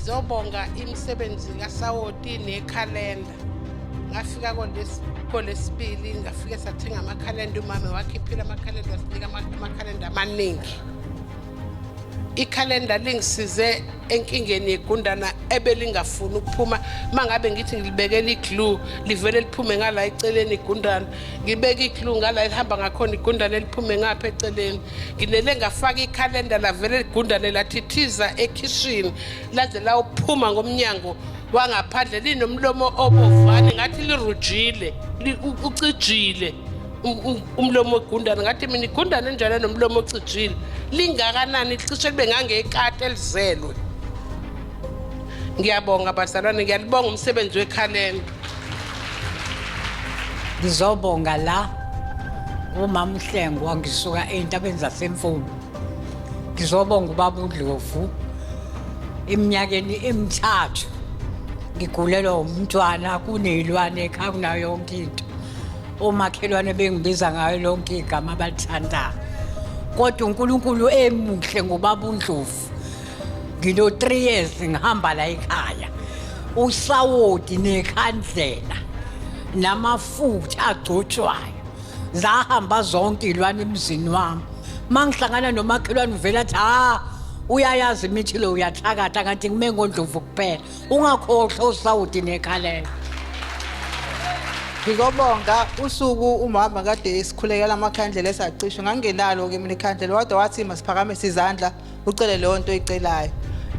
Ngizobonga imisebenzi kaSawoti nekhalenda. Ngafika kolesibili ngafika sathenga amakhalenda umama wakhiphila amakhalenda wasinika amakhalenda amaningi. Ikhalenda lingisize enkingeni yegundana ebelingafuni ukuphuma mangabe ngithi ngilibekela iglue livele liphume ngala eceleni igundana ngibeka iglue ngala lihamba ngakhona igundana liphume ngapha eceleni nginele ngafaka ikhalenda lavele igundana lathithiza ekitchen laze la uphuma ngomnyango wangaphandle linomlomo obovane ngathi lirujile ucijile umlomo ogundana ngathi mina igundana enjalo nomlomo ocijile lingakanani cishe libe ngangekati elizelwe. Ngiyabonga bazalwane, ngiyalibonga umsebenzi wekhalenda. Ngizobonga la umama uHlengo wangisuka ezintabeni zasemfundo. Ngizobonga ubaba uNdlovu iminyakeni emithathu ngigulelwa umntwana kunelwane ekhaya kunayo yonke into. Omakhelwane bengibiza ngayo lonke igama abalithandayo. Kodwa uNkulunkulu emuhle ngobaba uNdlovu. Ngino 3 years ngihamba la ekhaya. Usawoti nekhandlela namafutha agcotshwayo. Zahamba zonke ilwane emzini wami. Mangihlangana nomakhelwane uvela athi uyayazi imithilo uyathakatha kanti ngime ngoNdlovu kuphela. Ungakhohlwa usawoti nekhallela. Ngizobonga usuku umama kade esikhulekela amakhandlela esacishwe ngangenalo ke mina ikhandlela kodwa wathi masiphakamise izandla ucele leyo nto oyicelayo.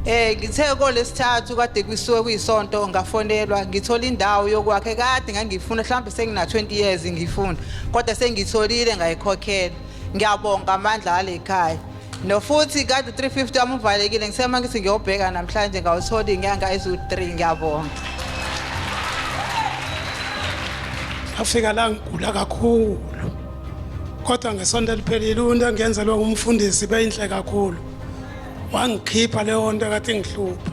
Ngithe kolesithathu kade kusuke kuyisonto ngafonelwa ngithola indawo yokwakhe kade ngangifuna mhlawumbe sengina 20 years ngifuna kodwa sengitholile ngayikhokhela. Ngiyabonga amandla ale ekhaya. No futhi kade 350 amuvalekile ngisema ngithi ngiyobheka namhlanje ngawuthola inyanga ezu3 ngiyabonga. Afika la ngigula kakhulu kodwa ngesonto liphelile into engenzelwe umfundisi beyinhle kakhulu wangikhipha leyo nto kade ngihlupha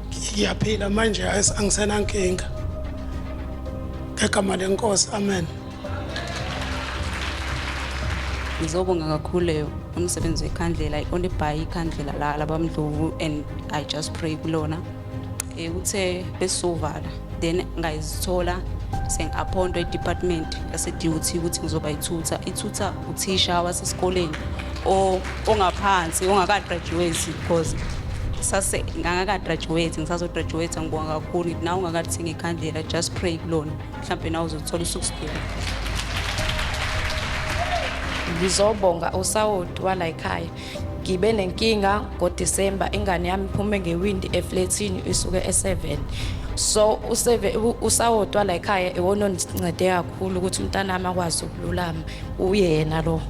ngiyaphila manje angisenankinga ngegama lenkosi amen. Ngizobonga kakhulu leyo umsebenzi wekhandlela only by ikhandlela la labamdlovu and I just pray kulona uthe besovala then ngayizithola seng-appointwa e-department yase-duty ukuthi ngizoba ithutha uthisha wasesikoleni ongaphansi ongaka-graduate because ngangaka-graduate ngisazo-graduate ngibonga kakhulu ngithi nawe ungakathenga ikhandlela just pray kulona mhlawumbe nawe uzothola usukusidela. Ngizobonga usawoti wala ekhaya. Ngibe nenkinga ngoDisemba ingane yami iphume ngewindi eflatini isuke e7. So usawoti wala ekhaya ewona onincede kakhulu ukuthi umntana wami akwazi ukululama uyena lo.